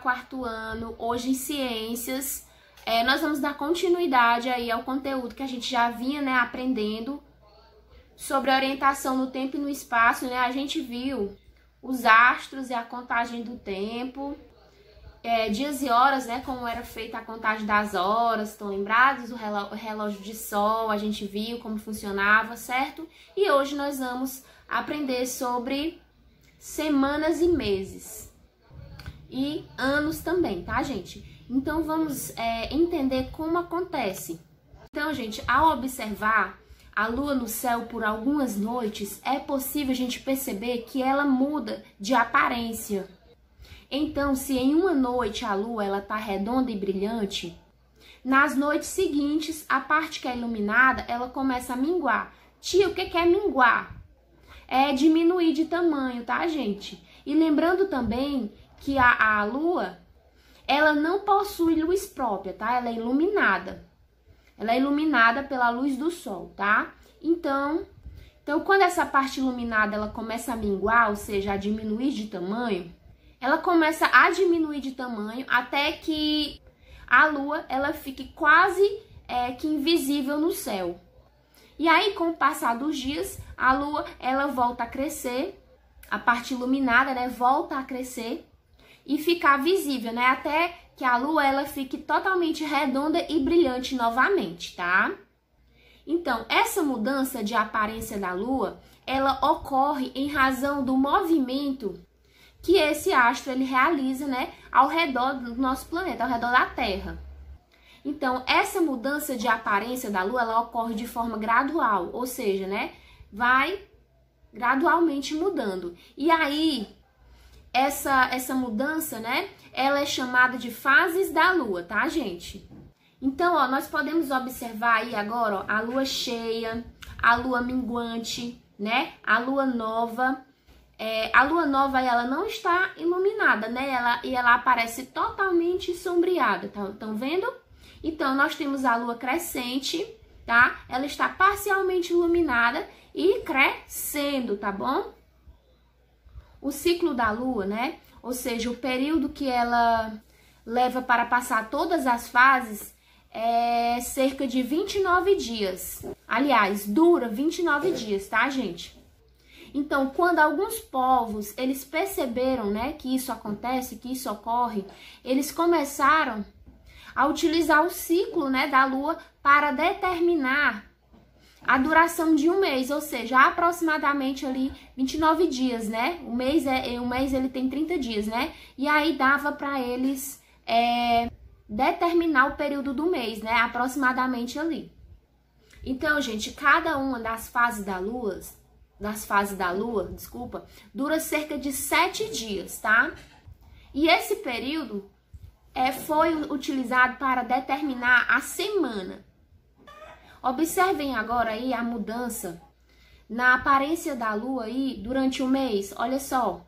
quarto ano, hoje em ciências. Nós vamos dar continuidade aí ao conteúdo que a gente já vinha, né, aprendendo sobre a orientação no tempo e no espaço, né? A gente viu os astros e a contagem do tempo, dias e horas, né? Como era feita a contagem das horas, estão lembrados? O relógio de sol, a gente viu como funcionava, certo? E hoje nós vamos aprender sobre semanas e meses. E anos também, tá, gente? Então, vamos entender como acontece. Então, gente, ao observar a lua no céu por algumas noites, é possível a gente perceber que ela muda de aparência. Então, se em uma noite a lua ela tá redonda e brilhante, nas noites seguintes, a parte que é iluminada, ela começa a minguar. Tia, o que é minguar? É diminuir de tamanho, tá, gente? E lembrando também que a lua, ela não possui luz própria, tá? Ela é iluminada. Ela é iluminada pela luz do sol, tá? Então, quando essa parte iluminada ela começa a minguar, ou seja, a diminuir de tamanho, ela começa a diminuir de tamanho até que a lua ela fique quase que invisível no céu. E aí, com o passar dos dias, a lua ela volta a crescer, a parte iluminada, né, volta a crescer e ficar visível, né, até que a lua ela fique totalmente redonda e brilhante novamente, tá? Então, essa mudança de aparência da lua, ela ocorre em razão do movimento que esse astro ele realiza, né, ao redor do nosso planeta, ao redor da Terra. Então, essa mudança de aparência da lua, ela ocorre de forma gradual, ou seja, né, vai gradualmente mudando. E aí, essa mudança, né, ela é chamada de fases da lua, tá, gente? Então, ó, nós podemos observar aí agora, ó, a lua cheia, a lua minguante, né, a lua nova. A lua nova, ela não está iluminada, né, ela aparece totalmente sombreada, tá? Estão vendo? Então, nós temos a lua crescente, tá? Ela está parcialmente iluminada e crescendo, tá bom? O ciclo da lua, né? Ou seja, o período que ela leva para passar todas as fases é cerca de 29 dias. Aliás, dura 29 dias, tá, gente? Então, quando alguns povos, eles perceberam, né, que isso acontece, que isso ocorre, eles começaram a utilizar o ciclo, né, da lua para determinar a duração de um mês, ou seja, aproximadamente ali 29 dias, né? O mês ele tem 30 dias, né? E aí dava para eles determinar o período do mês, né? Aproximadamente ali. Então, gente, cada uma das fases da lua, desculpa, dura cerca de 7 dias, tá? E esse período foi utilizado para determinar a semana. Observem agora aí a mudança na aparência da lua aí durante o mês, olha só.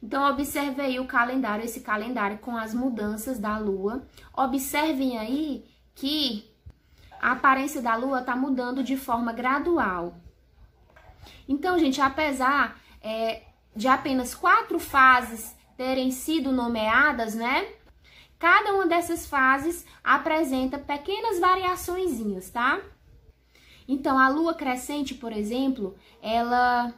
Então, observe aí o calendário, esse calendário com as mudanças da lua. Observem aí que a aparência da lua tá mudando de forma gradual. Então, gente, apesar de apenas 4 fases terem sido nomeadas, né? Cada uma dessas fases apresenta pequenas variaçõezinhas, tá? Então, a lua crescente, por exemplo, ela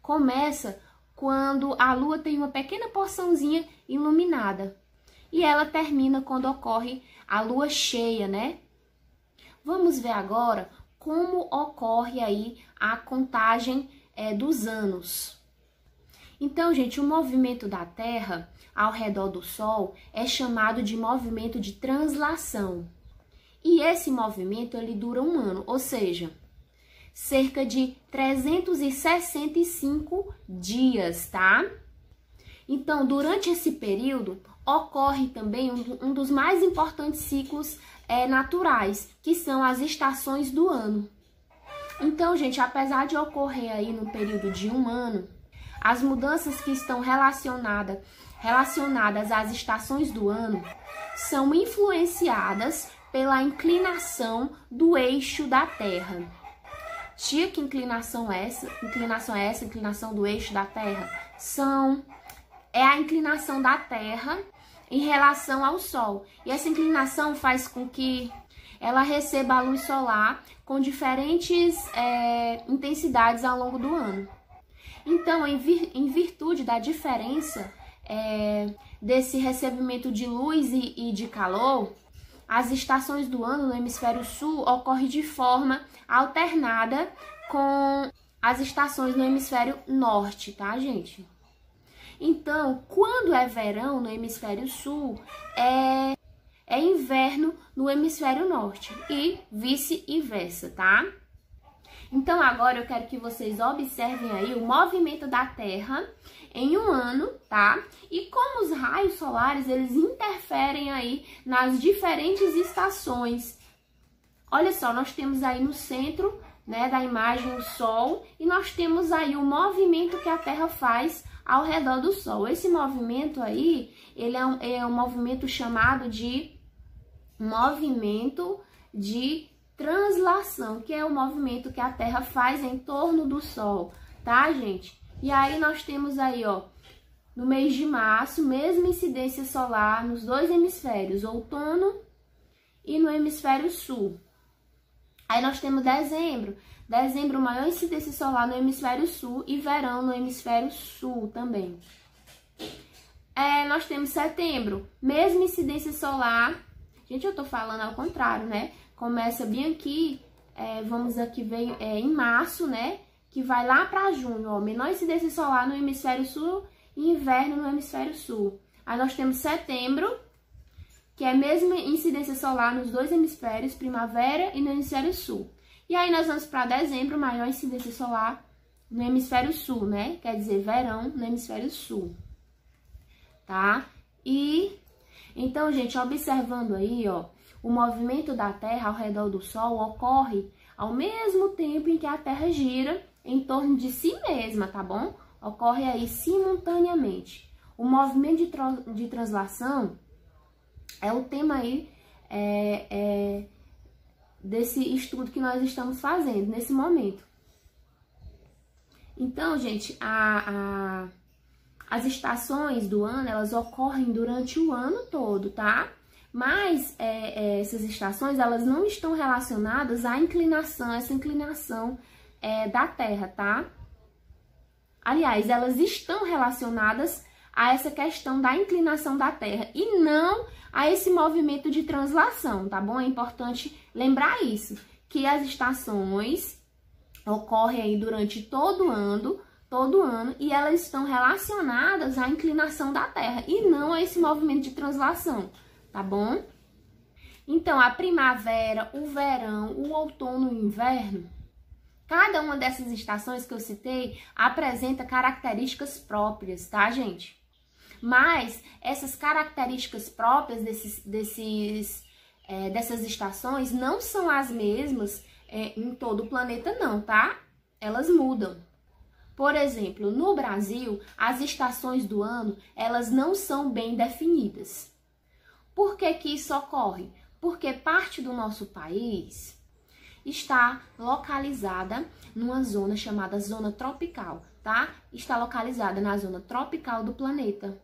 começa quando a lua tem uma pequena porçãozinha iluminada. E ela termina quando ocorre a lua cheia, né? Vamos ver agora como ocorre aí a contagem dos anos. Então, gente, o movimento da Terra ao redor do Sol é chamado de movimento de translação. E esse movimento ele dura um ano, ou seja, cerca de 365 dias, tá? Então, durante esse período, ocorre também um dos mais importantes ciclos naturais, que são as estações do ano. Então, gente, apesar de ocorrer aí no período de um ano, as mudanças que estão relacionadas às estações do ano são influenciadas pela inclinação do eixo da Terra. Tia, que inclinação é essa? Inclinação do eixo da Terra? É a inclinação da Terra em relação ao Sol. E essa inclinação faz com que ela receba a luz solar com diferentes intensidades ao longo do ano. Então, em virtude da diferença desse recebimento de luz e de calor, as estações do ano no hemisfério sul ocorrem de forma alternada com as estações no hemisfério norte, tá, gente? Então, quando é verão no hemisfério sul, é inverno no hemisfério norte e vice-versa, tá? Então, agora eu quero que vocês observem aí o movimento da Terra em um ano, tá? E como os raios solares, eles interferem aí nas diferentes estações. Olha só, nós temos aí no centro, né, da imagem o Sol, e nós temos aí o movimento que a Terra faz ao redor do Sol. Esse movimento aí, ele é um movimento chamado de movimento de translação, que é o movimento que a Terra faz em torno do Sol, tá, gente? E aí nós temos aí, ó, no mês de março, mesma incidência solar nos dois hemisférios, outono e no hemisfério sul. Aí nós temos dezembro, maior incidência solar no hemisfério sul e verão no hemisfério sul também. Nós temos setembro, mesma incidência solar. Gente, eu tô falando ao contrário, né? Começa bem aqui, vamos aqui ver em março, né? Que vai lá para junho, ó, menor incidência solar no hemisfério sul e inverno no hemisfério sul. Aí nós temos setembro, que é a mesma incidência solar nos dois hemisférios, primavera e no hemisfério sul. E aí nós vamos para dezembro, maior incidência solar no hemisfério sul, né? Quer dizer, verão no hemisfério sul, tá? E então, gente, observando aí, ó, o movimento da Terra ao redor do Sol ocorre ao mesmo tempo em que a Terra gira em torno de si mesma, tá bom? Ocorre aí simultaneamente. O movimento de translação é o tema aí desse estudo que nós estamos fazendo nesse momento. Então, gente, as estações do ano, elas ocorrem durante o ano todo, tá? Mas essas estações, elas não estão relacionadas à inclinação, essa inclinação da Terra, tá? Aliás, elas estão relacionadas a essa questão da inclinação da Terra e não a esse movimento de translação, tá bom? É importante lembrar isso, que as estações ocorrem aí durante todo ano, e elas estão relacionadas à inclinação da Terra e não a esse movimento de translação, tá bom? Então, a primavera, o verão, o outono e o inverno, cada uma dessas estações que eu citei apresenta características próprias, tá, gente? Mas essas características próprias dessas estações não são as mesmas em todo o planeta, não, tá? Elas mudam. Por exemplo, no Brasil, as estações do ano, elas não são bem definidas. Por que que isso ocorre? Porque parte do nosso país está localizada numa zona chamada zona tropical, tá? Está localizada na zona tropical do planeta.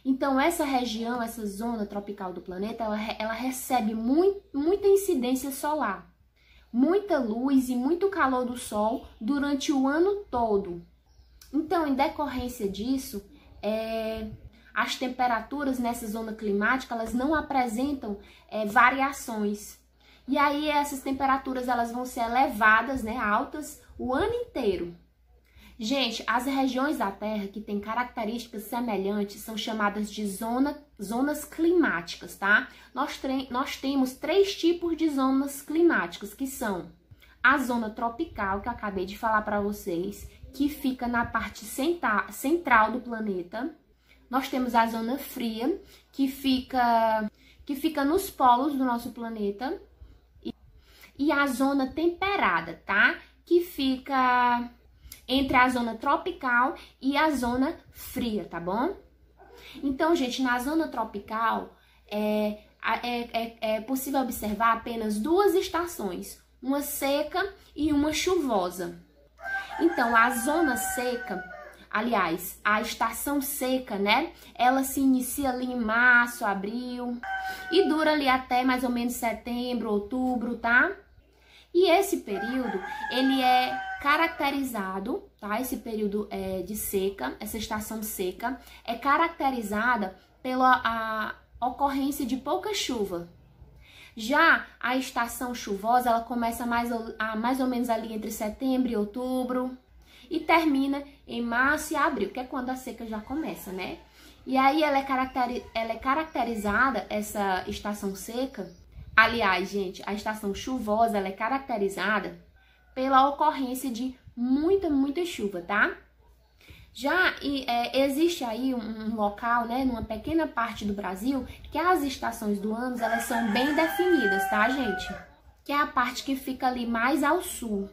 Então, essa região, essa zona tropical do planeta, ela recebe muita incidência solar, muita luz e muito calor do sol durante o ano todo. Então, em decorrência disso, as temperaturas nessa zona climática, elas não apresentam variações. E aí, essas temperaturas, elas vão ser elevadas, né, altas, o ano inteiro. Gente, as regiões da Terra que têm características semelhantes são chamadas de zonas climáticas, tá? Nós temos 3 tipos de zonas climáticas, que são a zona tropical, que eu acabei de falar para vocês, que fica na parte central do planeta. Nós temos a zona fria, que fica nos polos do nosso planeta. E a zona temperada, tá? Que fica entre a zona tropical e a zona fria, tá bom? Então, gente, na zona tropical é possível observar apenas 2 estações, uma seca e uma chuvosa. Então, a zona seca, aliás, a estação seca, né? Ela se inicia ali em março, abril e dura ali até mais ou menos setembro, outubro, tá? E esse período, ele é caracterizado, tá? Esse período de seca, essa estação seca, é caracterizada pela ocorrência de pouca chuva. Já a estação chuvosa, ela começa mais ou menos ali entre setembro e outubro e termina em março e abril, que é quando a seca já começa, né? E aí ela é caracterizada, essa estação seca, aliás, gente, a estação chuvosa, ela é caracterizada pela ocorrência de muita chuva, tá? Já existe aí um local, né, numa pequena parte do Brasil, que as estações do ano, elas são bem definidas, tá, gente? Que é a parte que fica ali mais ao sul.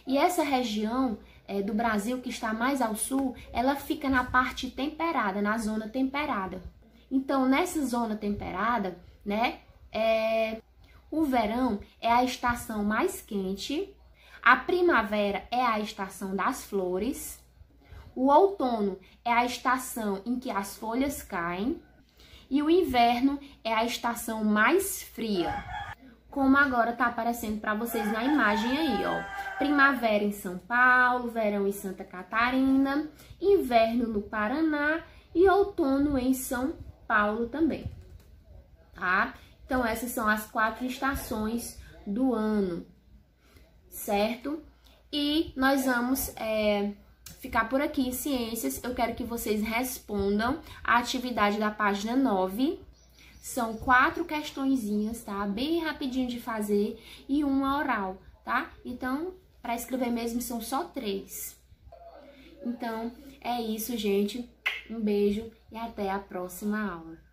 E essa região do Brasil que está mais ao sul, ela fica na parte temperada, na zona temperada. Então, nessa zona temperada, né, o verão é a estação mais quente, a primavera é a estação das flores, o outono é a estação em que as folhas caem e o inverno é a estação mais fria. Como agora tá aparecendo para vocês na imagem aí, ó. Primavera em São Paulo, verão em Santa Catarina, inverno no Paraná e outono em São Paulo também, tá? Então, essas são as 4 estações do ano, certo? E nós vamos ficar por aqui em ciências. Eu quero que vocês respondam a atividade da página 9. São 4 questõezinhas, tá? Bem rapidinho de fazer e uma oral, tá? Então, para escrever mesmo são só 3. Então, é isso, gente. Um beijo e até a próxima aula.